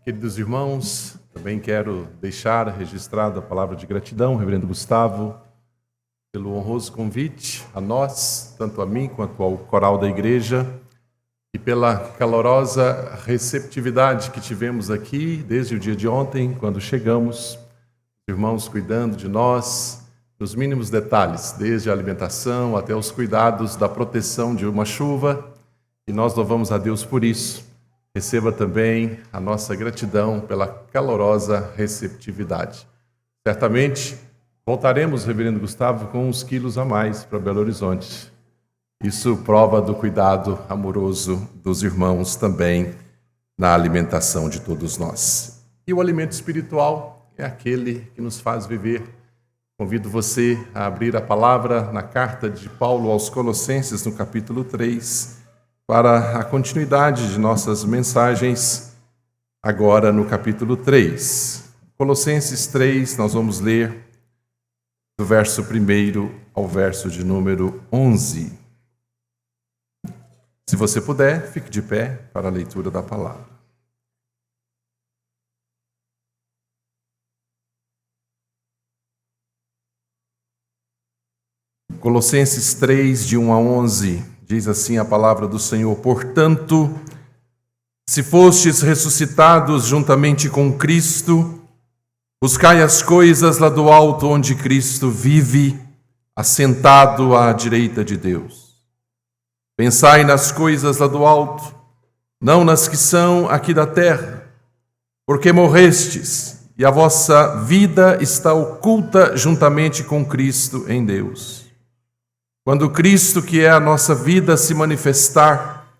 Queridos irmãos, também quero deixar registrada a palavra de gratidão, Reverendo Gustavo, pelo honroso convite a nós, tanto a mim quanto ao coral da igreja, e pela calorosa receptividade que tivemos aqui desde o dia de ontem, quando chegamos, irmãos cuidando de nós, nos mínimos detalhes, desde a alimentação até os cuidados da proteção de uma chuva, e nós louvamos a Deus por isso. Receba também a nossa gratidão pela calorosa receptividade. Certamente voltaremos, Reverendo Gustavo, com uns quilos a mais para Belo Horizonte. Isso prova do cuidado amoroso dos irmãos também na alimentação de todos nós. E o alimento espiritual é aquele que nos faz viver. Convido você a abrir a palavra na carta de Paulo aos Colossenses, no capítulo 3, para a continuidade de nossas mensagens, agora no capítulo 3. Colossenses 3, nós vamos ler do verso 1 ao verso de número 11. Se você puder, fique de pé para a leitura da palavra. Colossenses 3, de 1 a 11. Diz assim a palavra do Senhor: portanto, se fostes ressuscitados juntamente com Cristo, buscai as coisas lá do alto, onde Cristo vive, assentado à direita de Deus. Pensai nas coisas lá do alto, não nas que são aqui da terra, porque morrestes, e a vossa vida está oculta juntamente com Cristo em Deus. Quando Cristo, que é a nossa vida, se manifestar,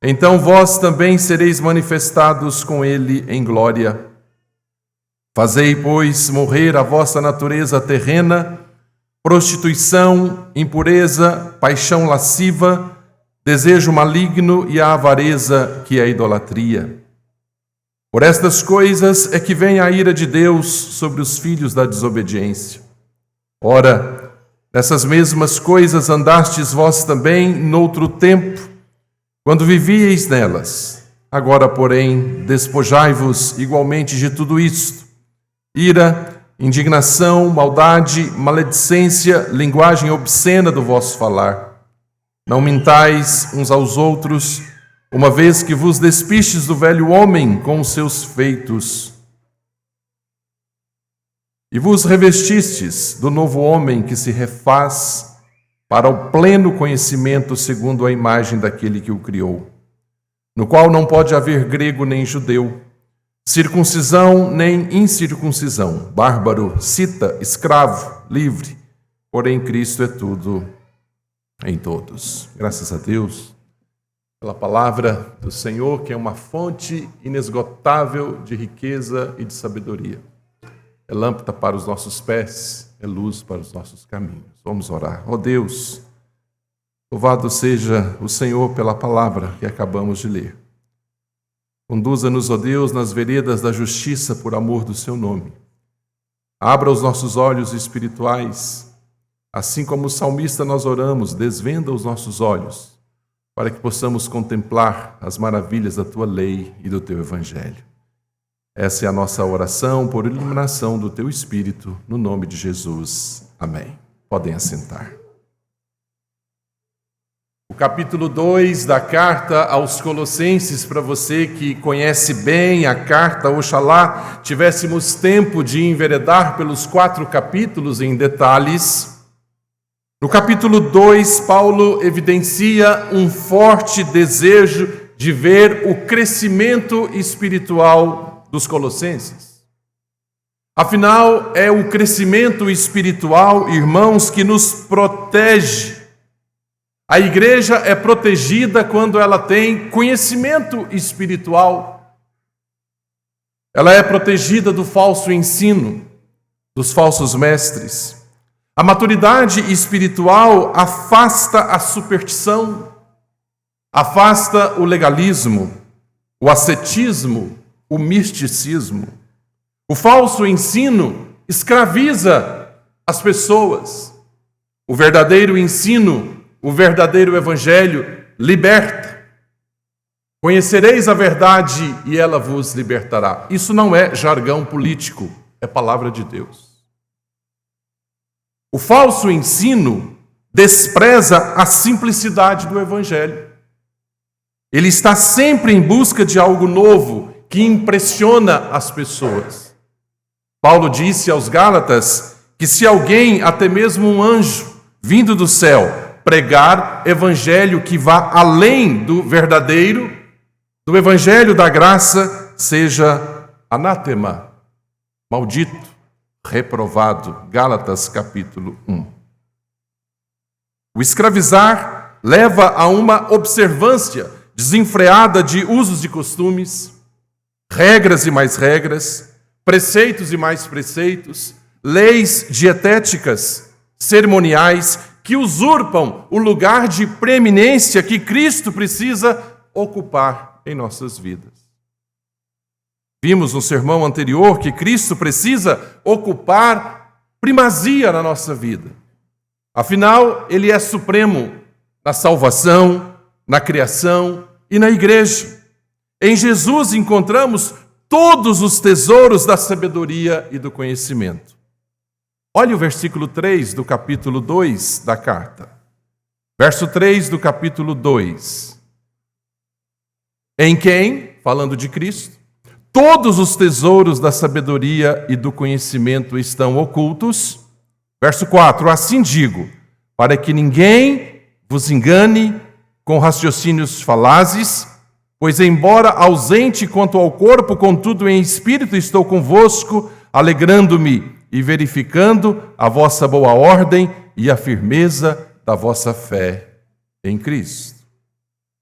então vós também sereis manifestados com Ele em glória. Fazei, pois, morrer a vossa natureza terrena, prostituição, impureza, paixão lasciva, desejo maligno e a avareza, que é a idolatria. Por estas coisas é que vem a ira de Deus sobre os filhos da desobediência. Ora, nessas mesmas coisas andastes vós também noutro tempo, quando vivíeis nelas. Agora, porém, despojai-vos igualmente de tudo isto: ira, indignação, maldade, maledicência, linguagem obscena do vosso falar. Não mintais uns aos outros, uma vez que vos despistes do velho homem com os seus feitos, e vos revestistes do novo homem que se refaz para o pleno conhecimento segundo a imagem daquele que o criou, no qual não pode haver grego nem judeu, circuncisão nem incircuncisão, bárbaro, cita, escravo, livre, porém Cristo é tudo em todos. Graças a Deus pela palavra do Senhor, que é uma fonte inesgotável de riqueza e de sabedoria. É lâmpada para os nossos pés, é luz para os nossos caminhos. Vamos orar. Ó Deus, louvado seja o Senhor pela palavra que acabamos de ler. Conduza-nos, ó Deus, nas veredas da justiça por amor do seu nome. Abra os nossos olhos espirituais. Assim como o salmista nós oramos, desvenda os nossos olhos, para que possamos contemplar as maravilhas da tua lei e do teu evangelho. Essa é a nossa oração por iluminação do teu Espírito, no nome de Jesus. Amém. Podem assentar. O capítulo 2 da carta aos Colossenses, para você que conhece bem a carta, oxalá tivéssemos tempo de enveredar pelos 4 capítulos em detalhes. No capítulo 2, Paulo evidencia um forte desejo de ver o crescimento espiritual dos colossenses. Afinal, é o crescimento espiritual, irmãos, que nos protege. A igreja é protegida quando ela tem conhecimento espiritual. Ela é protegida do falso ensino, dos falsos mestres. A maturidade espiritual afasta a superstição, afasta o legalismo, o ascetismo, o misticismo. O falso ensino escraviza as pessoas. O verdadeiro ensino, o verdadeiro evangelho liberta. Conhecereis a verdade e ela vos libertará. Isso não é jargão político, é palavra de Deus. O falso ensino despreza a simplicidade do Evangelho. Ele está sempre em busca de algo novo que impressiona as pessoas. Paulo disse aos Gálatas que se alguém, até mesmo um anjo, vindo do céu, pregar evangelho que vá além do verdadeiro, do evangelho da graça, seja anátema, maldito, reprovado. Gálatas capítulo 1. O escravizar leva a uma observância desenfreada de usos e costumes, regras e mais regras, preceitos e mais preceitos, leis dietéticas, cerimoniais, que usurpam o lugar de preeminência que Cristo precisa ocupar em nossas vidas. Vimos no sermão anterior que Cristo precisa ocupar primazia na nossa vida. Afinal, Ele é supremo na salvação, na criação e na igreja. Em Jesus encontramos todos os tesouros da sabedoria e do conhecimento. Olhe o versículo 3 do capítulo 2 da carta. Verso 3 do capítulo 2. Em quem, falando de Cristo, todos os tesouros da sabedoria e do conhecimento estão ocultos. Verso 4, assim digo, para que ninguém vos engane com raciocínios falazes, pois embora ausente quanto ao corpo, contudo em espírito estou convosco, alegrando-me e verificando a vossa boa ordem e a firmeza da vossa fé em Cristo.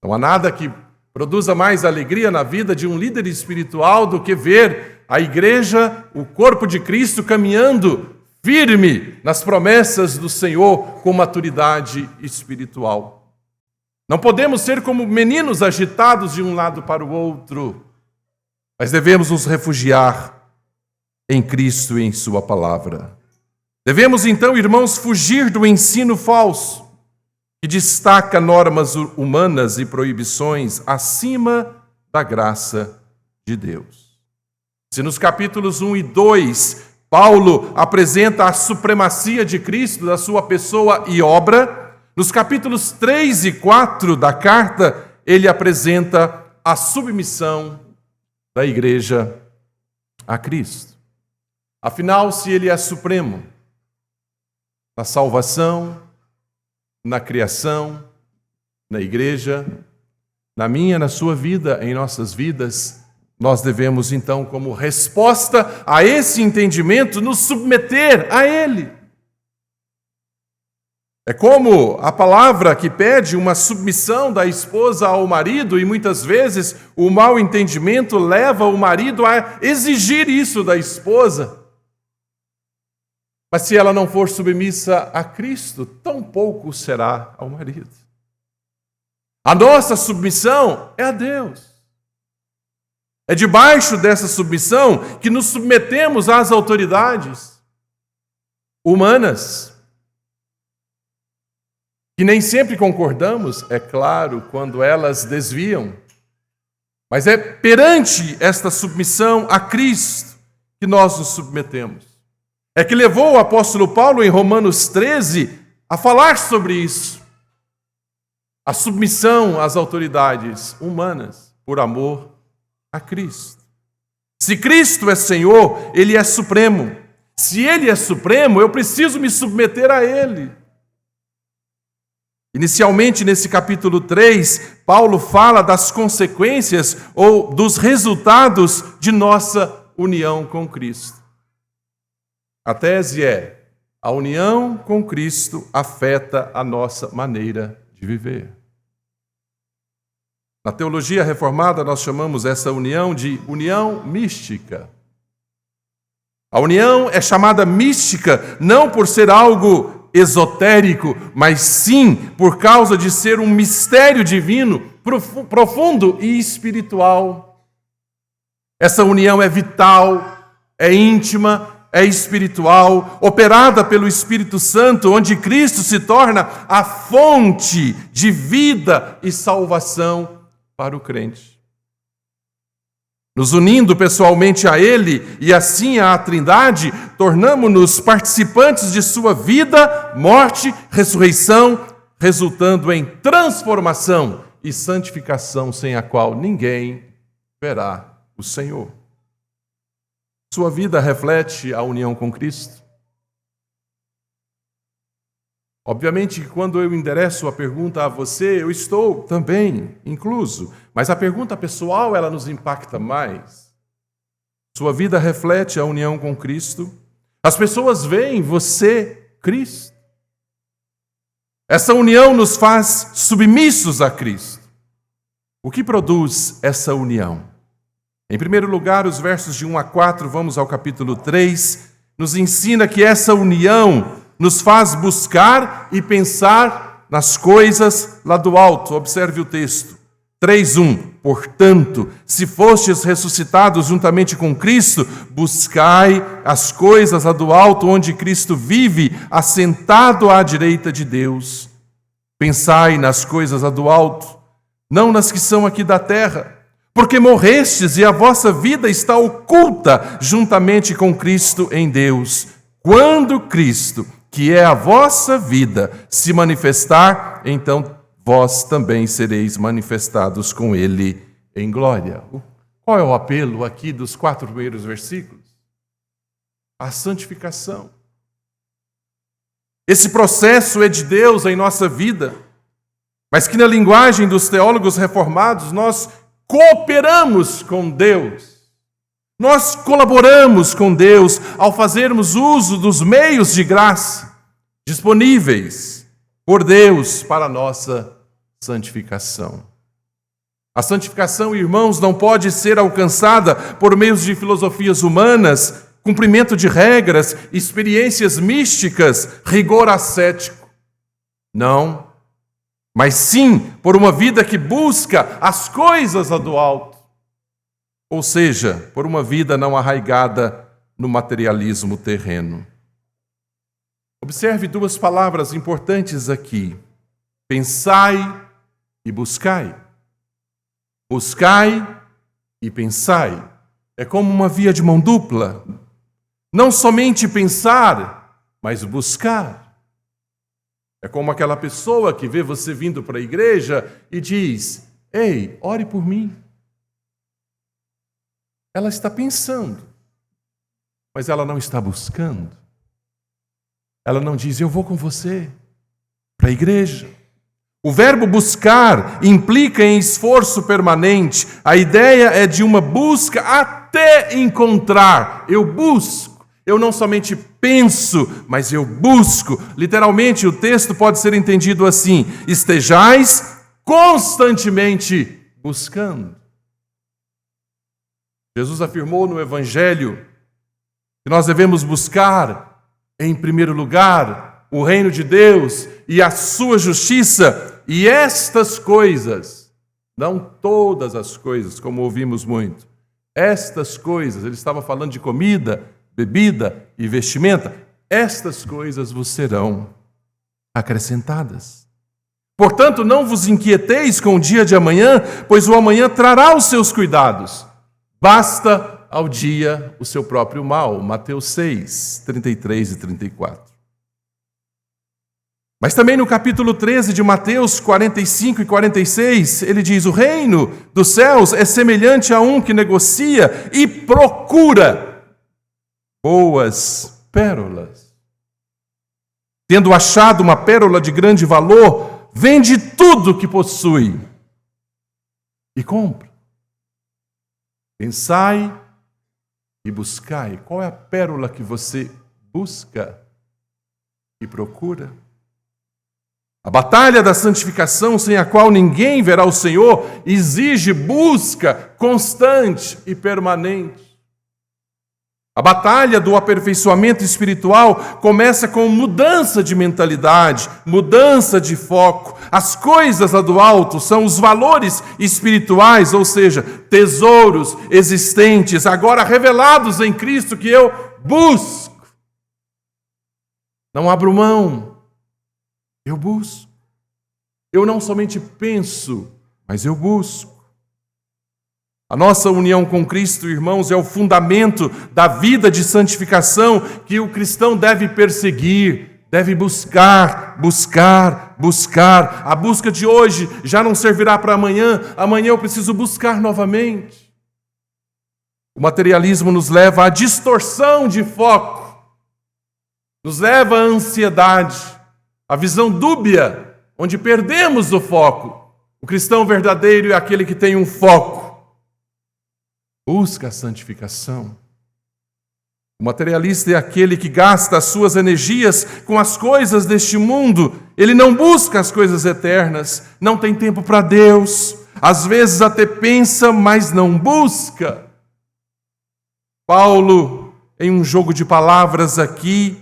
Não há nada que produza mais alegria na vida de um líder espiritual do que ver a igreja, o corpo de Cristo, caminhando firme nas promessas do Senhor com maturidade espiritual. Não podemos ser como meninos agitados de um lado para o outro, mas devemos nos refugiar em Cristo e em Sua palavra. Devemos então, irmãos, fugir do ensino falso, que destaca normas humanas e proibições acima da graça de Deus. Se nos capítulos 1 e 2, Paulo apresenta a supremacia de Cristo, da sua pessoa e obra, nos capítulos 3 e 4 da carta, ele apresenta a submissão da igreja a Cristo. Afinal, se ele é supremo na salvação, na criação, na igreja, na minha, na sua vida, em nossas vidas, nós devemos então, como resposta a esse entendimento, nos submeter a Ele. É como a palavra que pede uma submissão da esposa ao marido, e muitas vezes o mau entendimento leva o marido a exigir isso da esposa. Mas se ela não for submissa a Cristo, tampouco será ao marido. A nossa submissão é a Deus. É debaixo dessa submissão que nos submetemos às autoridades humanas, que nem sempre concordamos, é claro, quando elas desviam. Mas é perante esta submissão a Cristo que nós nos submetemos. É que levou o apóstolo Paulo, em Romanos 13, a falar sobre isso. A submissão às autoridades humanas, por amor a Cristo. Se Cristo é Senhor, Ele é supremo. Se Ele é supremo, eu preciso me submeter a Ele. Inicialmente, nesse capítulo 3, Paulo fala das consequências ou dos resultados de nossa união com Cristo. A tese é: a união com Cristo afeta a nossa maneira de viver. Na teologia reformada, nós chamamos essa união de união mística. A união é chamada mística não por ser algo esotérico, mas sim por causa de ser um mistério divino, profundo e espiritual. Essa união é vital, é íntima, é espiritual, operada pelo Espírito Santo, onde Cristo se torna a fonte de vida e salvação para o crente. Nos unindo pessoalmente a Ele e assim à Trindade, tornamo-nos participantes de sua vida, morte, ressurreição, resultando em transformação e santificação, sem a qual ninguém verá o Senhor. Sua vida reflete a união com Cristo? Obviamente, quando eu endereço a pergunta a você, eu estou também incluso, mas a pergunta pessoal, ela nos impacta mais. Sua vida reflete a união com Cristo? As pessoas veem você, Cristo? Essa união nos faz submissos a Cristo. O que produz essa união? Em primeiro lugar, os versos de 1 a 4, vamos ao capítulo 3, nos ensina que essa união nos faz buscar e pensar nas coisas lá do alto. Observe o texto. 3:1. Portanto, se fostes ressuscitados juntamente com Cristo, buscai as coisas lá do alto, onde Cristo vive, assentado à direita de Deus. Pensai nas coisas lá do alto, não nas que são aqui da terra, porque morrestes e a vossa vida está oculta juntamente com Cristo em Deus. Quando Cristo, que é a vossa vida, se manifestar, então vós também sereis manifestados com Ele em glória. Qual é o apelo aqui dos 4 primeiros versículos? A santificação. Esse processo é de Deus em nossa vida, mas que na linguagem dos teólogos reformados nós cooperamos com Deus. Nós colaboramos com Deus ao fazermos uso dos meios de graça disponíveis por Deus para a nossa santificação. A santificação, irmãos, não pode ser alcançada por meios de filosofias humanas, cumprimento de regras, experiências místicas, rigor ascético. Não, mas sim por uma vida que busca as coisas lá do alto. Ou seja, por uma vida não arraigada no materialismo terreno. Observe 2 palavras importantes aqui. Pensai e buscai. Buscai e pensai. É como uma via de mão dupla. Não somente pensar, mas buscar. É como aquela pessoa que vê você vindo para a igreja e diz: ei, ore por mim. Ela está pensando, mas ela não está buscando. Ela não diz: eu vou com você para a igreja. O verbo buscar implica em esforço permanente. A ideia é de uma busca até encontrar. Eu busco. Eu não somente penso, mas eu busco. Literalmente, o texto pode ser entendido assim: estejais constantemente buscando. Jesus afirmou no Evangelho que nós devemos buscar, em primeiro lugar, o reino de Deus e a sua justiça, e estas coisas, não todas as coisas, como ouvimos muito, estas coisas, ele estava falando de comida, bebida e vestimenta, estas coisas vos serão acrescentadas. Portanto, não vos inquieteis com o dia de amanhã, pois o amanhã trará os seus cuidados. Basta ao dia o seu próprio mal. Mateus 6, 33 e 34. Mas também no capítulo 13 de Mateus 45 e 46, ele diz: o reino dos céus é semelhante a um que negocia e procura boas pérolas. Tendo achado uma pérola de grande valor, vende tudo que possui e compra. Pensai e buscai. Qual é a pérola que você busca e procura? A batalha da santificação, sem a qual ninguém verá o Senhor, exige busca constante e permanente. A batalha do aperfeiçoamento espiritual começa com mudança de mentalidade, mudança de foco. As coisas lá do alto são os valores espirituais, ou seja, tesouros existentes, agora revelados em Cristo, que eu busco. Não abro mão, eu busco. Eu não somente penso, mas eu busco. A nossa união com Cristo, irmãos, é o fundamento da vida de santificação que o cristão deve perseguir, deve buscar. A busca de hoje já não servirá para amanhã, amanhã eu preciso buscar novamente. O materialismo nos leva à distorção de foco, nos leva à ansiedade, à visão dúbia, onde perdemos o foco. O cristão verdadeiro é aquele que tem um foco. Busca a santificação. O materialista é aquele que gasta as suas energias com as coisas deste mundo. Ele não busca as coisas eternas, não tem tempo para Deus. Às vezes até pensa, mas não busca. Paulo, em um jogo de palavras aqui,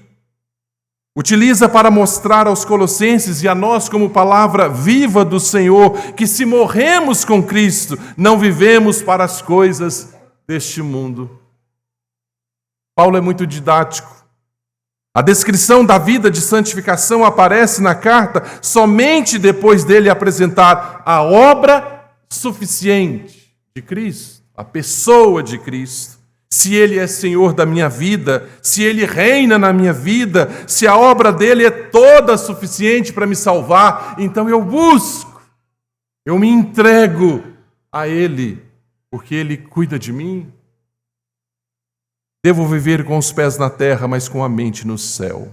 utiliza para mostrar aos colossenses e a nós como palavra viva do Senhor, que se morremos com Cristo, não vivemos para as coisas deste mundo. Paulo é muito didático. A descrição da vida de santificação aparece na carta somente depois dele apresentar a obra suficiente de Cristo, a pessoa de Cristo. Se Ele é Senhor da minha vida, se Ele reina na minha vida, se a obra dEle é toda suficiente para me salvar, então eu busco, eu me entrego a Ele, porque Ele cuida de mim. Devo viver com os pés na terra, mas com a mente no céu.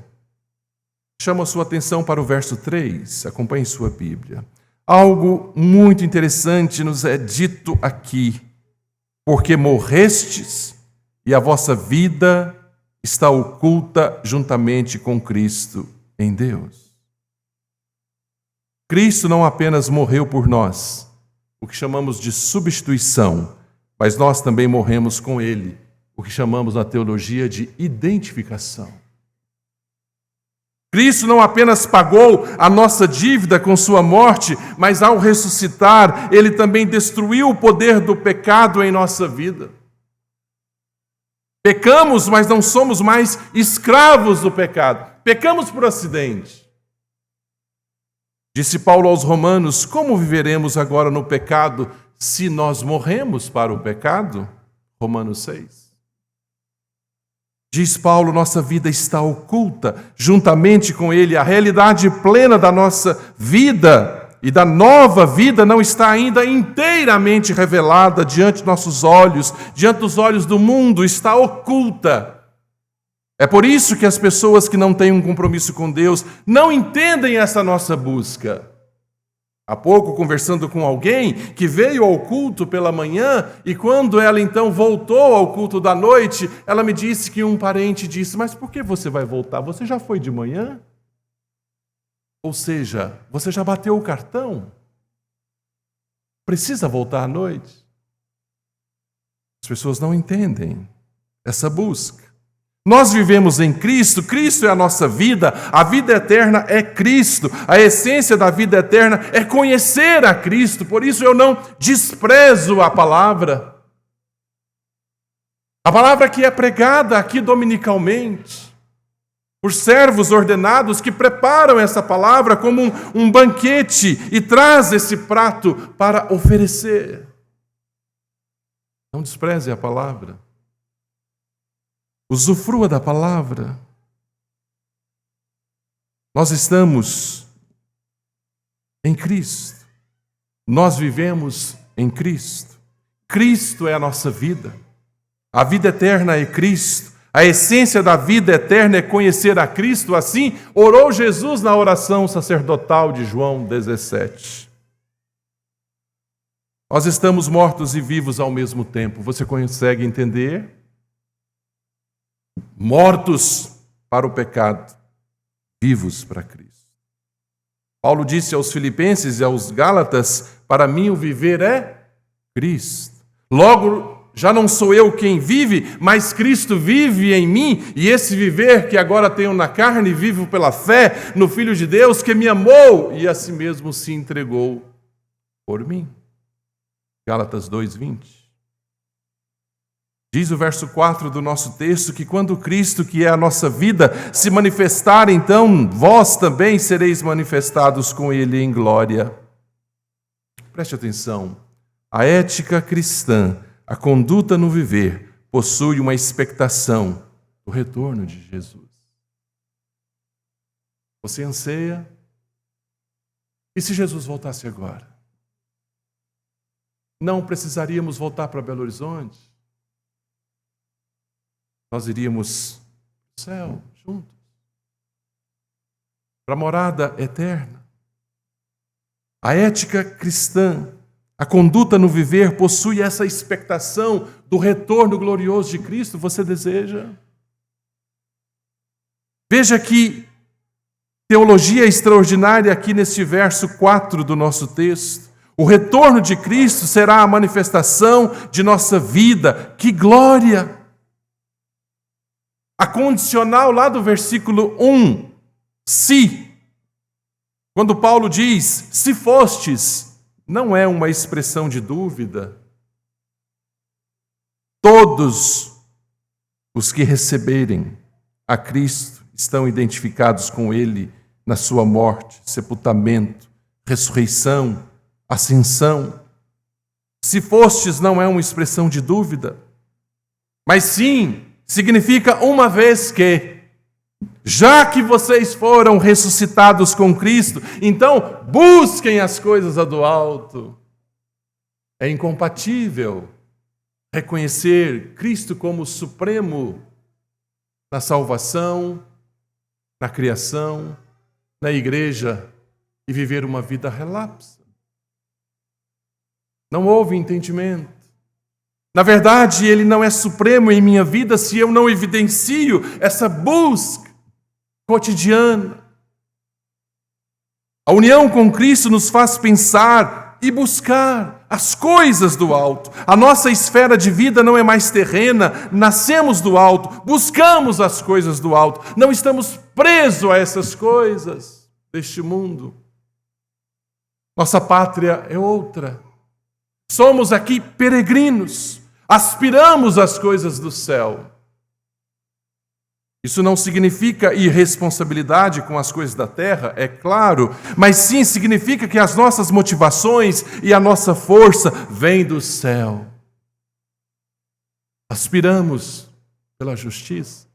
Chamo a sua atenção para o verso 3, acompanhe sua Bíblia. Algo muito interessante nos é dito aqui, porque morrestes, e a vossa vida está oculta juntamente com Cristo em Deus. Cristo não apenas morreu por nós, o que chamamos de substituição, mas nós também morremos com Ele, o que chamamos na teologia de identificação. Cristo não apenas pagou a nossa dívida com sua morte, mas ao ressuscitar, Ele também destruiu o poder do pecado em nossa vida. Pecamos, mas não somos mais escravos do pecado. Pecamos por acidente. Disse Paulo aos Romanos: como viveremos agora no pecado se nós morremos para o pecado? Romanos 6. Diz Paulo: nossa vida está oculta juntamente com Ele. A realidade plena da nossa vida e da nova vida não está ainda inteiramente revelada diante de nossos olhos, diante dos olhos do mundo, está oculta. É por isso que as pessoas que não têm um compromisso com Deus não entendem essa nossa busca. Há pouco, conversando com alguém que veio ao culto pela manhã e quando ela então voltou ao culto da noite, ela me disse que um parente disse: mas por que você vai voltar? Você já foi de manhã? Ou seja, você já bateu o cartão? Precisa voltar à noite? As pessoas não entendem essa busca. Nós vivemos em Cristo, Cristo é a nossa vida, a vida eterna é Cristo, a essência da vida eterna é conhecer a Cristo, por isso eu não desprezo a palavra que é pregada aqui dominicalmente, por servos ordenados que preparam essa palavra como um banquete e traz esse prato para oferecer. Não despreze a palavra. Usufrua da palavra. Nós estamos em Cristo. Nós vivemos em Cristo. Cristo é a nossa vida. A vida eterna é Cristo. A essência da vida eterna é conhecer a Cristo. Assim, orou Jesus na oração sacerdotal de João 17. Nós estamos mortos e vivos ao mesmo tempo. Você consegue entender? Mortos para o pecado, vivos para Cristo. Paulo disse aos Filipenses e aos Gálatas: para mim o viver é Cristo. Logo, já não sou eu quem vive, mas Cristo vive em mim, e esse viver que agora tenho na carne, vivo pela fé no Filho de Deus que me amou e a si mesmo se entregou por mim. Gálatas 2:20. Diz o verso 4 do nosso texto que quando Cristo, que é a nossa vida, se manifestar, então vós também sereis manifestados com Ele em glória. Preste atenção, a ética cristã a conduta no viver possui uma expectação do retorno de Jesus. Você anseia? E se Jesus voltasse agora? Não precisaríamos voltar para Belo Horizonte? Nós iríamos para o céu juntos, para a morada eterna. A ética cristã, a conduta no viver possui essa expectação do retorno glorioso de Cristo. Você deseja? Veja que teologia extraordinária aqui neste verso 4 do nosso texto. O retorno de Cristo será a manifestação de nossa vida. Que glória! A condicional lá do versículo 1, se. Quando Paulo diz, se fostes, não é uma expressão de dúvida. Todos os que receberem a Cristo estão identificados com Ele na sua morte, sepultamento, ressurreição, ascensão. Se fostes não é uma expressão de dúvida, mas sim significa uma vez que, já que vocês foram ressuscitados com Cristo, então busquem as coisas do alto. É incompatível reconhecer Cristo como supremo na salvação, na criação, na igreja e viver uma vida relapsa. Não houve entendimento. Na verdade, Ele não é supremo em minha vida se eu não evidencio essa busca cotidiana. A união com Cristo nos faz pensar e buscar as coisas do alto. A nossa esfera de vida não é mais terrena, nascemos do alto, buscamos as coisas do alto. Não estamos presos a essas coisas deste mundo. Nossa pátria é outra. Somos aqui peregrinos, aspiramos às coisas do céu. Isso não significa irresponsabilidade com as coisas da terra, é claro, mas sim significa que as nossas motivações e a nossa força vêm do céu. Aspiramos pela justiça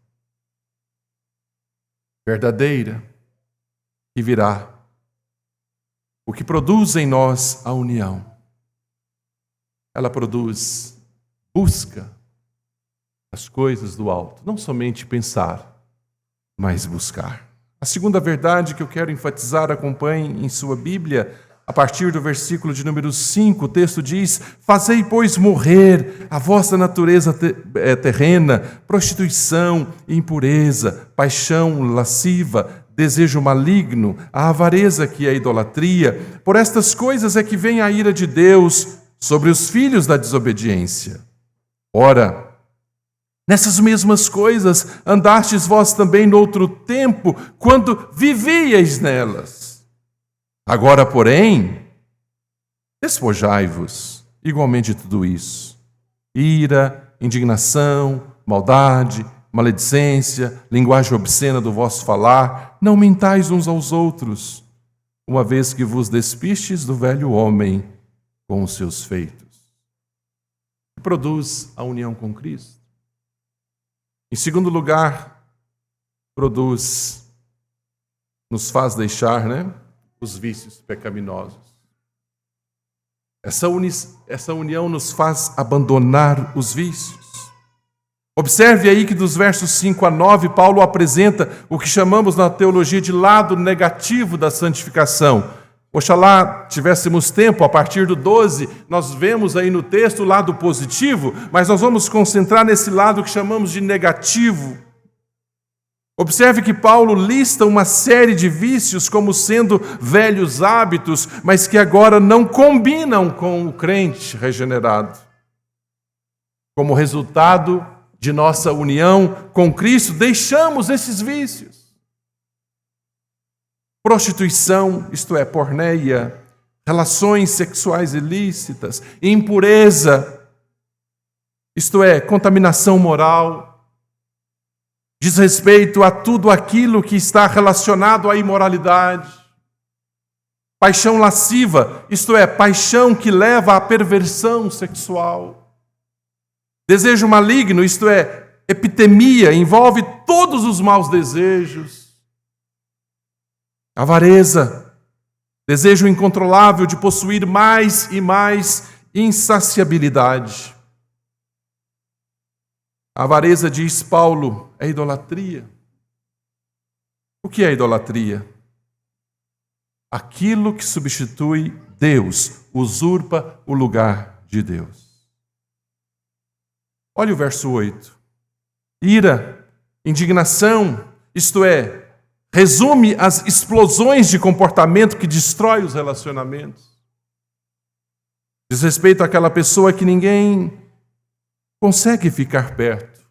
verdadeira que virá, o que produz em nós a união. Ela produz busca as coisas do alto, não somente pensar, mas buscar. A segunda verdade que eu quero enfatizar, acompanhe em sua Bíblia, a partir do versículo de número 5, o texto diz: fazei, pois, morrer a vossa natureza terrena, prostituição, impureza, paixão lasciva, desejo maligno, a avareza que é a idolatria. Por estas coisas é que vem a ira de Deus sobre os filhos da desobediência. Ora, nessas mesmas coisas andastes vós também no outro tempo, quando vivíeis nelas. Agora, porém, despojai-vos igualmente de tudo isso: ira, indignação, maldade, maledicência, linguagem obscena do vosso falar. Não mentais uns aos outros, uma vez que vos despistes do velho homem com os seus feitos. Que produz a união com Cristo. Em segundo lugar, nos faz deixar, os vícios pecaminosos. Essa união nos faz abandonar os vícios. Observe aí que dos versos 5 a 9, Paulo apresenta o que chamamos na teologia de lado negativo da santificação. Oxalá tivéssemos tempo, a partir do 12, nós vemos aí no texto o lado positivo, mas nós vamos concentrar nesse lado que chamamos de negativo. Observe que Paulo lista uma série de vícios como sendo velhos hábitos, mas que agora não combinam com o crente regenerado. Como resultado de nossa união com Cristo, deixamos esses vícios. Prostituição, isto é, porneia, relações sexuais ilícitas, impureza, isto é, contaminação moral, diz respeito a tudo aquilo que está relacionado à imoralidade. Paixão lasciva, isto é, paixão que leva à perversão sexual. Desejo maligno, isto é, epitemia, envolve todos os maus desejos. Avareza, desejo incontrolável de possuir mais e mais insaciabilidade. A avareza, diz Paulo, é idolatria. O que é idolatria? Aquilo que substitui Deus, usurpa o lugar de Deus. Olha o verso 8. Ira, indignação, isto é, resume as explosões de comportamento que destrói os relacionamentos. Diz respeito àquela pessoa que ninguém consegue ficar perto.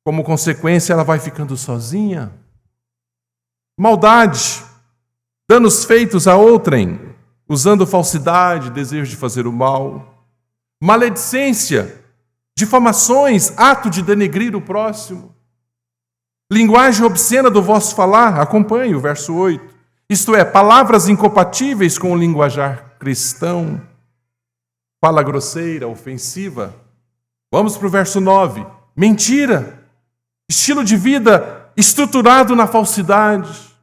Como consequência, ela vai ficando sozinha. Maldade, danos feitos a outrem, usando falsidade, desejo de fazer o mal. Maledicência, difamações, ato de denegrir o próximo. Linguagem obscena do vosso falar, acompanhe o verso 8. Isto é, palavras incompatíveis com o linguajar cristão. Fala grosseira, ofensiva. Vamos para o verso 9. Mentira, estilo de vida estruturado na falsidade.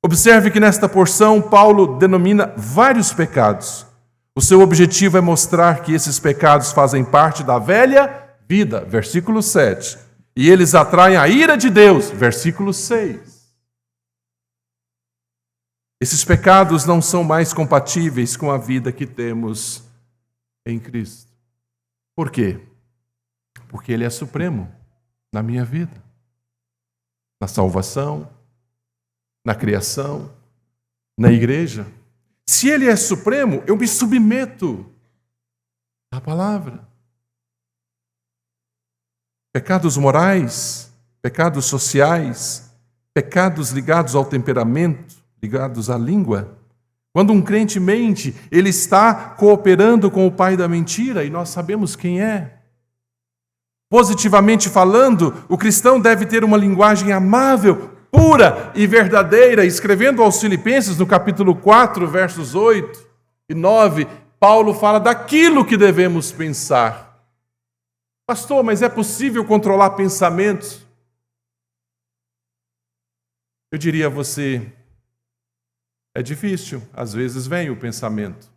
Observe que nesta porção Paulo denomina vários pecados. O seu objetivo é mostrar que esses pecados fazem parte da velha vida, versículo 7. E eles atraem a ira de Deus, versículo 6. Esses pecados não são mais compatíveis com a vida que temos em Cristo. Por quê? Porque Ele é supremo na minha vida, na salvação, na criação, na igreja. Se Ele é supremo, eu me submeto à palavra. Pecados morais, pecados sociais, pecados ligados ao temperamento, ligados à língua. Quando um crente mente, ele está cooperando com o pai da mentira, e nós sabemos quem é. Positivamente falando, o cristão deve ter uma linguagem amável, pura e verdadeira. Escrevendo aos Filipenses, no capítulo 4, versos 8 e 9, Paulo fala daquilo que devemos pensar. Pastor, mas é possível controlar pensamentos? Eu diria a você, é difícil, às vezes vem o pensamento.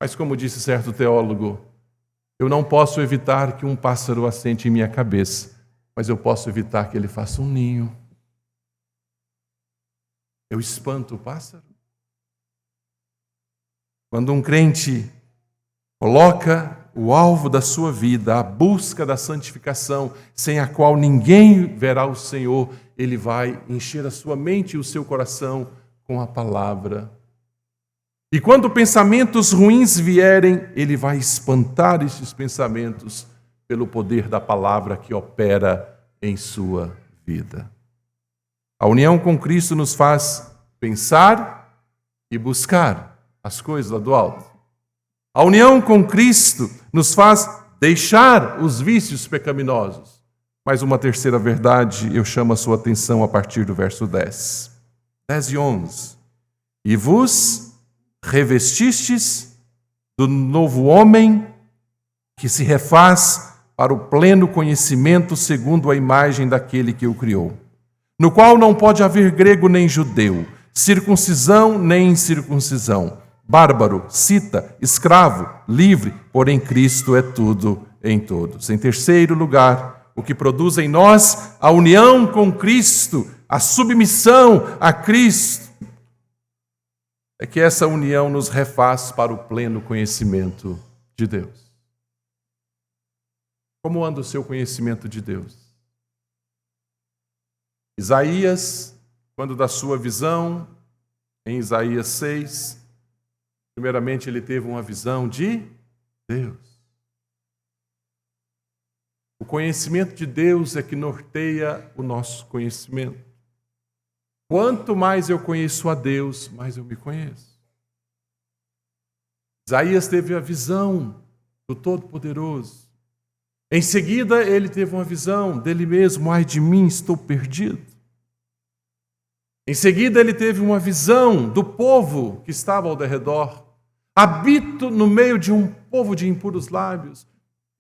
Mas como disse certo teólogo, eu não posso evitar que um pássaro assente em minha cabeça, mas eu posso evitar que ele faça um ninho. Eu espanto o pássaro. Quando um crente coloca o alvo da sua vida, a busca da santificação, sem a qual ninguém verá o Senhor, ele vai encher a sua mente e o seu coração com a palavra. E quando pensamentos ruins vierem, ele vai espantar esses pensamentos pelo poder da palavra que opera em sua vida. A união com Cristo nos faz pensar e buscar as coisas lá do alto. A união com Cristo nos faz deixar os vícios pecaminosos. Mas uma terceira verdade, eu chamo a sua atenção a partir do verso 10. 10 e 11. E vos revestistes do novo homem que se refaz para o pleno conhecimento segundo a imagem daquele que o criou, no qual não pode haver grego nem judeu, circuncisão nem incircuncisão, bárbaro, cita, escravo, livre, porém Cristo é tudo em todos. Em terceiro lugar, o que produz em nós a união com Cristo, a submissão a Cristo, é que essa união nos refaz para o pleno conhecimento de Deus. Como anda o seu conhecimento de Deus? Isaías, quando da sua visão, em Isaías 6, primeiramente ele teve uma visão de Deus. O conhecimento de Deus é que norteia o nosso conhecimento. Quanto mais eu conheço a Deus, mais eu me conheço. Isaías teve a visão do Todo-Poderoso. Em seguida, ele teve uma visão dele mesmo: ai de mim, estou perdido. Em seguida, ele teve uma visão do povo que estava ao derredor. Habito no meio de um povo de impuros lábios.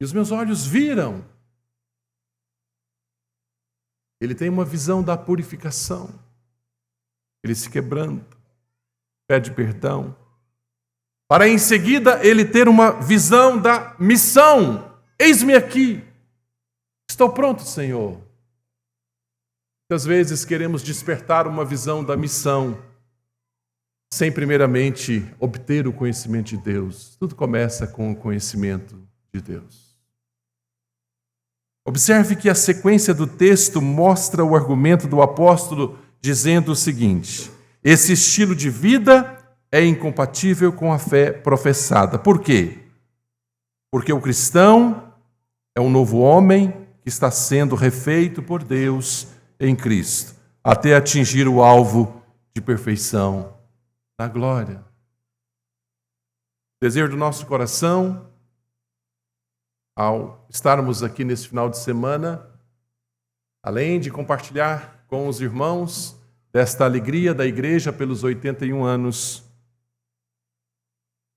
E os meus olhos viram. Ele tem uma visão da purificação. Ele se quebranta, pede perdão, para em seguida ele ter uma visão da missão. Eis-me aqui, estou pronto, Senhor. Muitas vezes queremos despertar uma visão da missão, sem primeiramente obter o conhecimento de Deus. Tudo começa com o conhecimento de Deus. Observe que a sequência do texto mostra o argumento do apóstolo dizendo o seguinte: esse estilo de vida é incompatível com a fé professada. Por quê? Porque o cristão é um novo homem que está sendo refeito por Deus em Cristo, até atingir o alvo de perfeição na glória. O desejo do nosso coração, ao estarmos aqui nesse final de semana, além de compartilhar com os irmãos desta alegria da igreja pelos 81 anos,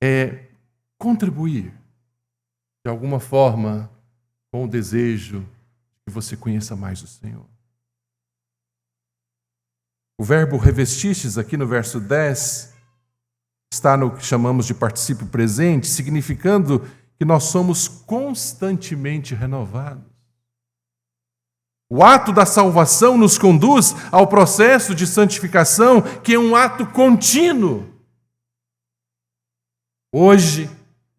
é contribuir de alguma forma com o desejo de que você conheça mais o Senhor. O verbo revestistes, aqui no verso 10, está no que chamamos de particípio presente, significando que nós somos constantemente renovados. O ato da salvação nos conduz ao processo de santificação, que é um ato contínuo. Hoje,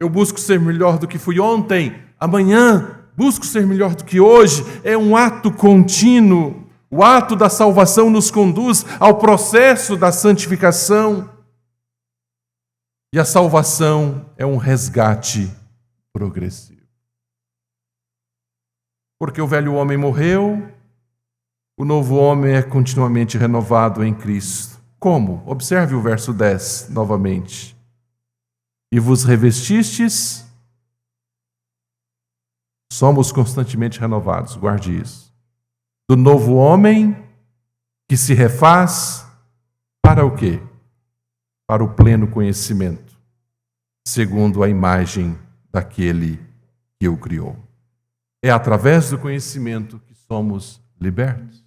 eu busco ser melhor do que fui ontem. Amanhã, busco ser melhor do que hoje. É um ato contínuo. O ato da salvação nos conduz ao processo da santificação. E a salvação é um resgate progressivo. Porque o velho homem morreu, o novo homem é continuamente renovado em Cristo. Como? Observe o verso 10 novamente. E vos revestistes, somos constantemente renovados, guarde isso. Do novo homem que se refaz para o quê? Para o pleno conhecimento, segundo a imagem daquele que o criou. É através do conhecimento que somos libertos.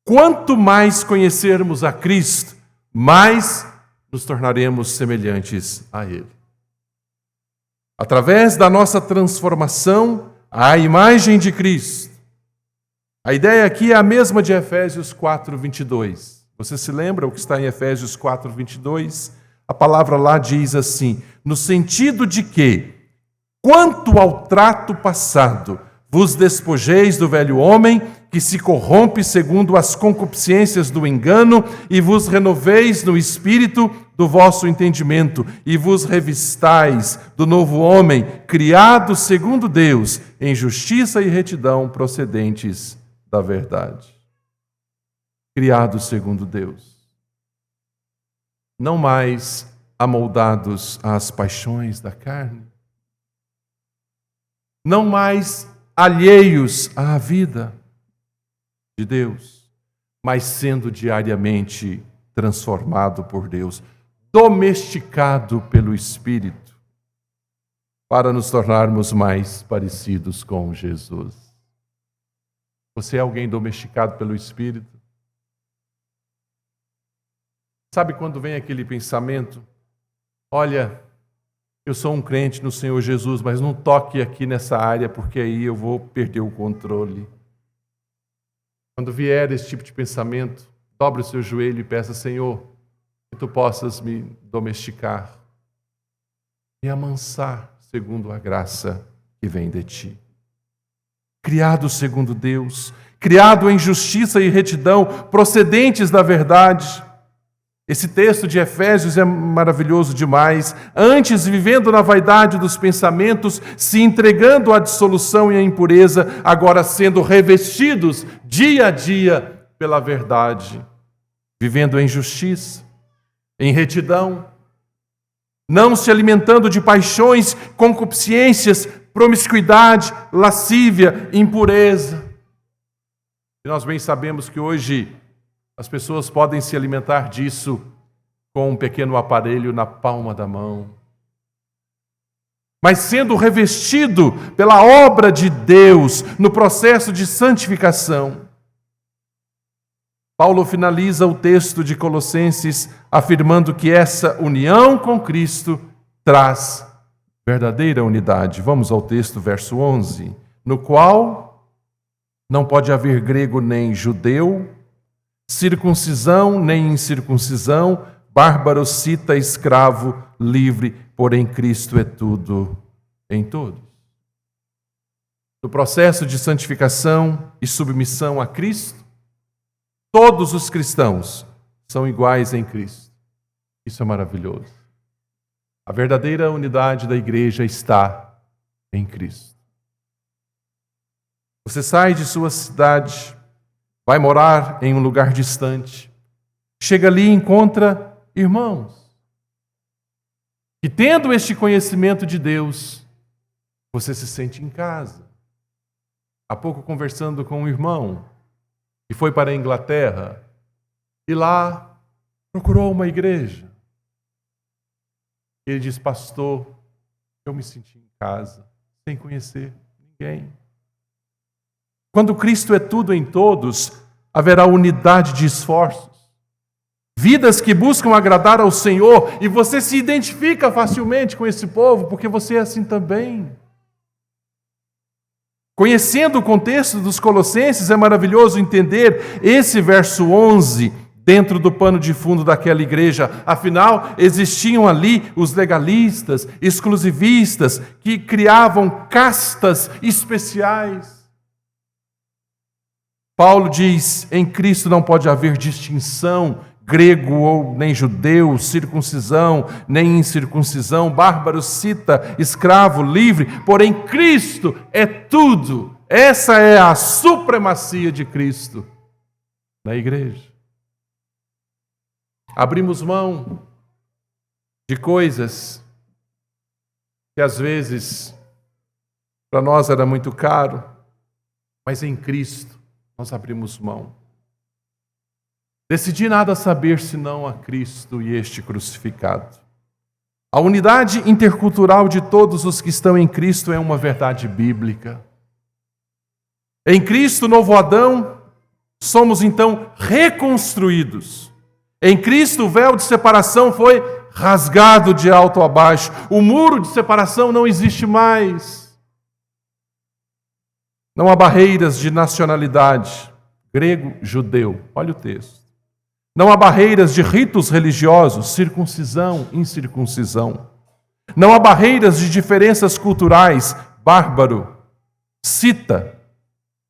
Quanto mais conhecermos a Cristo, mais nos tornaremos semelhantes a Ele. Através da nossa transformação à imagem de Cristo. A ideia aqui é a mesma de Efésios 4:22. Você se lembra o que está em Efésios 4:22? A palavra lá diz assim: no sentido de que, quanto ao trato passado, vos despojeis do velho homem, que se corrompe segundo as concupiscências do engano, e vos renoveis no espírito do vosso entendimento, e vos revistais do novo homem, criado segundo Deus, em justiça e retidão procedentes da verdade. Criado segundo Deus. Não mais amoldados às paixões da carne. Não mais alheios à vida de Deus, mas sendo diariamente transformado por Deus, domesticado pelo Espírito, para nos tornarmos mais parecidos com Jesus. Você é alguém domesticado pelo Espírito? Sabe quando vem aquele pensamento? Olha, eu sou um crente no Senhor Jesus, mas não toque aqui nessa área, porque aí eu vou perder o controle. Quando vier esse tipo de pensamento, dobre o seu joelho e peça: Senhor, que Tu possas me domesticar e amansar segundo a graça que vem de Ti. Criado segundo Deus, criado em justiça e retidão, procedentes da verdade. Esse texto de Efésios é maravilhoso demais. Antes, vivendo na vaidade dos pensamentos, se entregando à dissolução e à impureza, agora sendo revestidos dia a dia pela verdade. Vivendo em justiça, em retidão, não se alimentando de paixões, concupiscências, promiscuidade, lascívia, impureza. E nós bem sabemos que hoje as pessoas podem se alimentar disso com um pequeno aparelho na palma da mão. mas sendo revestido pela obra de Deus no processo de santificação. Paulo finaliza o texto de Colossenses afirmando que essa união com Cristo traz verdadeira unidade. Vamos ao texto, verso 11, no qual não pode haver grego nem judeu, circuncisão nem incircuncisão, bárbaro, cita, escravo, livre, porém Cristo é tudo em todos. No processo de santificação e submissão a Cristo, todos os cristãos são iguais em Cristo. Isso é maravilhoso. A verdadeira unidade da igreja está em Cristo. Você sai de sua cidade, vai morar em um lugar distante, chega ali e encontra irmãos. E tendo este conhecimento de Deus, você se sente em casa. Há pouco conversando com um irmão que foi para a Inglaterra e lá procurou uma igreja. Ele diz: pastor, eu me senti em casa, sem conhecer ninguém. Quando Cristo é tudo em todos, haverá unidade de esforços. Vidas que buscam agradar ao Senhor, e você se identifica facilmente com esse povo, porque você é assim também. Conhecendo o contexto dos Colossenses, é maravilhoso entender esse verso 11 dentro do pano de fundo daquela igreja. Afinal, existiam ali os legalistas, exclusivistas, que criavam castas especiais. Paulo diz: em Cristo não pode haver distinção, grego ou nem judeu, circuncisão, nem incircuncisão, bárbaro, cita, escravo, livre, porém Cristo é tudo. Essa é a supremacia de Cristo na igreja. Abrimos mão de coisas que às vezes para nós era muito caro, mas em Cristo nós abrimos mão. Decidi nada saber senão a Cristo e este crucificado. A unidade intercultural de todos os que estão em Cristo é uma verdade bíblica. Em Cristo, novo Adão, somos então reconstruídos. Em Cristo, o véu de separação foi rasgado de alto a baixo. O muro de separação não existe mais. Não há barreiras de nacionalidade, grego, judeu. Olha o texto. Não há barreiras de ritos religiosos, circuncisão, incircuncisão. Não há barreiras de diferenças culturais, bárbaro, cita.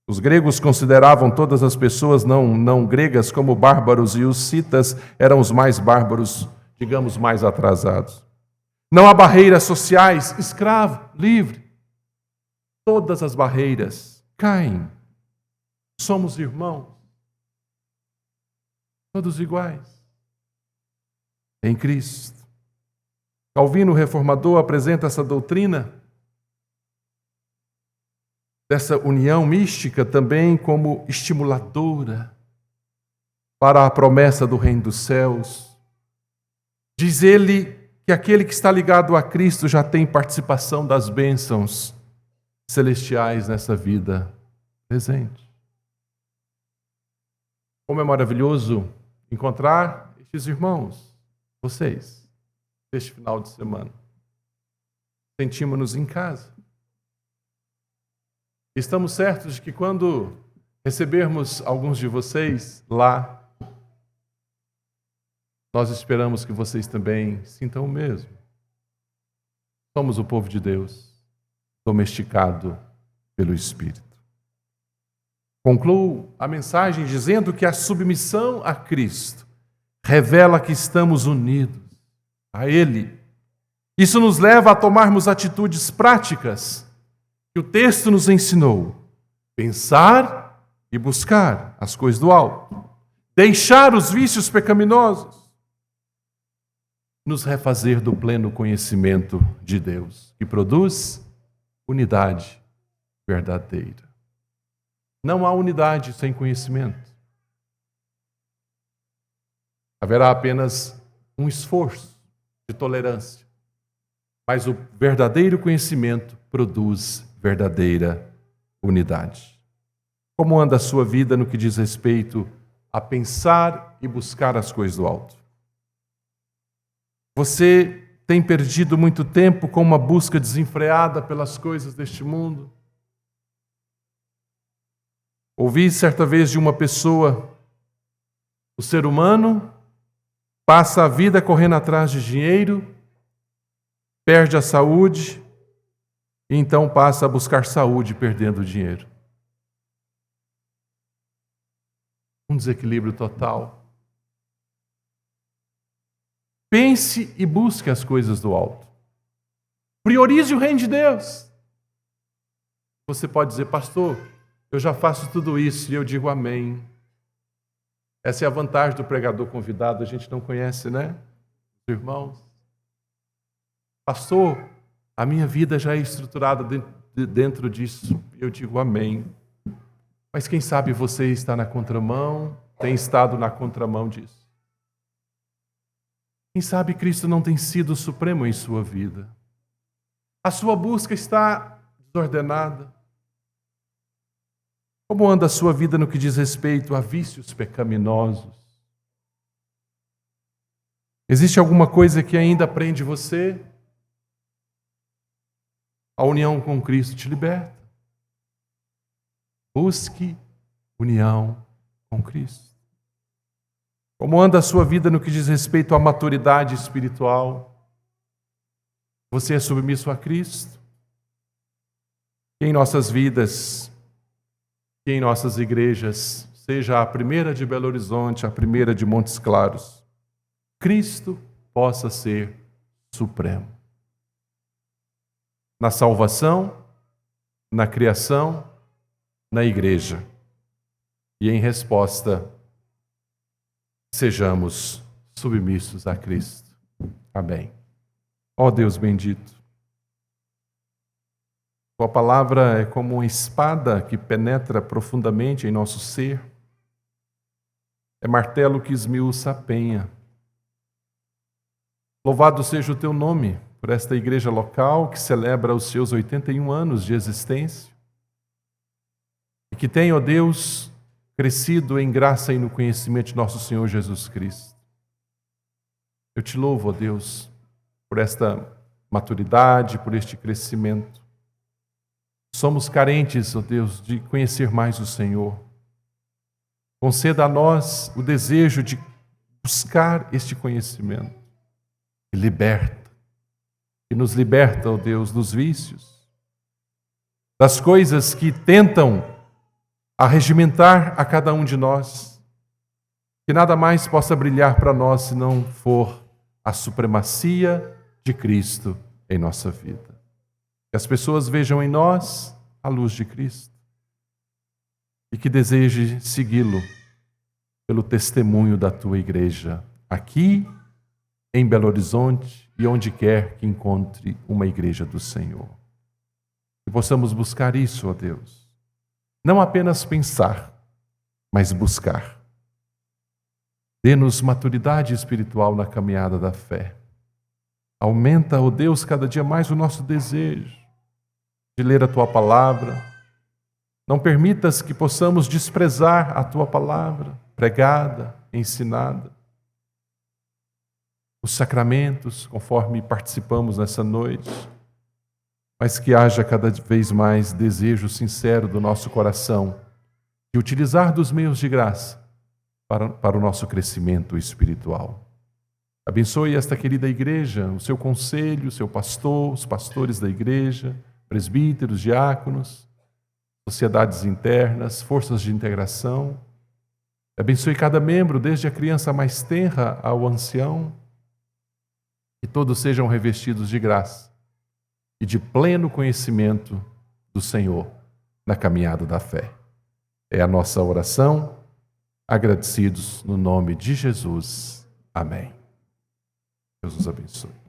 Os gregos consideravam todas as pessoas não gregas como bárbaros, e os citas eram os mais bárbaros, digamos, mais atrasados. Não há barreiras sociais, escravo, livre. Todas as barreiras caem. Somos irmãos. Todos iguais, em Cristo. Calvino, o reformador, apresenta essa doutrina dessa união mística também como estimuladora para a promessa do reino dos céus. Diz ele que aquele que está ligado a Cristo já tem participação das bênçãos celestiais nessa vida presente. Como é maravilhoso encontrar estes irmãos, vocês, este final de semana. Sentimos-nos em casa. Estamos certos de que quando recebermos alguns de vocês lá, nós esperamos que vocês também sintam o mesmo. Somos o povo de Deus, domesticado pelo Espírito. Concluo a mensagem dizendo que a submissão a Cristo revela que estamos unidos a Ele. Isso nos leva a tomarmos atitudes práticas que o texto nos ensinou. Pensar e buscar as coisas do alto. Deixar os vícios pecaminosos. Nos refazer do pleno conhecimento de Deus, que produz unidade verdadeira. Não há unidade sem conhecimento. Haverá apenas um esforço de tolerância. mas o verdadeiro conhecimento produz verdadeira unidade. Como anda a sua vida no que diz respeito a pensar e buscar as coisas do alto? Você tem perdido muito tempo com uma busca desenfreada pelas coisas deste mundo? Ouvi certa vez de uma pessoa: o ser humano passa a vida correndo atrás de dinheiro, perde a saúde, e então passa a buscar saúde perdendo dinheiro. Um desequilíbrio total. Pense e busque as coisas do alto. Priorize o reino de Deus. Você pode dizer: pastor, eu já faço tudo isso, e eu digo amém. Essa é a vantagem do pregador convidado, a gente não conhece, né? Irmãos. Pastor, a minha vida já é estruturada dentro disso. Eu digo amém. Mas quem sabe você está na contramão, tem estado na contramão disso. Quem sabe Cristo não tem sido o supremo em sua vida. A sua busca está desordenada. Como anda a sua vida no que diz respeito a vícios pecaminosos? Existe alguma coisa que ainda prende você? A união com Cristo te liberta. Busque união com Cristo. Como anda a sua vida no que diz respeito à maturidade espiritual? Você é submisso a Cristo? Que em nossas vidas, que em nossas igrejas, seja a primeira de Belo Horizonte, a primeira de Montes Claros, Cristo possa ser supremo. Na salvação, na criação, na igreja. E em resposta, sejamos submissos a Cristo. Amém. Ó Deus bendito, Tua palavra é como uma espada que penetra profundamente em nosso ser. É martelo que esmiuça a penha. Louvado seja o Teu nome por esta igreja local que celebra os seus 81 anos de existência e que tem, ó Deus, crescido em graça e no conhecimento de nosso Senhor Jesus Cristo. Eu te louvo, ó Deus, por esta maturidade, por este crescimento. Somos carentes, ó Deus, de conhecer mais o Senhor. Conceda a nós o desejo de buscar este conhecimento. Que liberta, que nos liberta, ó Deus, dos vícios, das coisas que tentam arregimentar a cada um de nós, que nada mais possa brilhar para nós se não for a supremacia de Cristo em nossa vida. Que as pessoas vejam em nós a luz de Cristo e que deseje segui-lo pelo testemunho da tua igreja, aqui em Belo Horizonte e onde quer que encontre uma igreja do Senhor. Que possamos buscar isso, ó Deus. Não apenas pensar, mas buscar. Dê-nos maturidade espiritual na caminhada da fé. Aumenta, ó Deus, cada dia mais o nosso desejo de ler a Tua palavra. Não permitas que possamos desprezar a Tua palavra, pregada, ensinada. Os sacramentos, conforme participamos nessa noite, mas que haja cada vez mais desejo sincero do nosso coração de utilizar dos meios de graça para o nosso crescimento espiritual. Abençoe esta querida igreja, o seu conselho, o seu pastor, os pastores da igreja, presbíteros, diáconos, sociedades internas, forças de integração. Abençoe cada membro, desde a criança mais tenra ao ancião, que todos sejam revestidos de graça e de pleno conhecimento do Senhor na caminhada da fé. É a nossa oração, agradecidos no nome de Jesus. Amém. Deus os abençoe.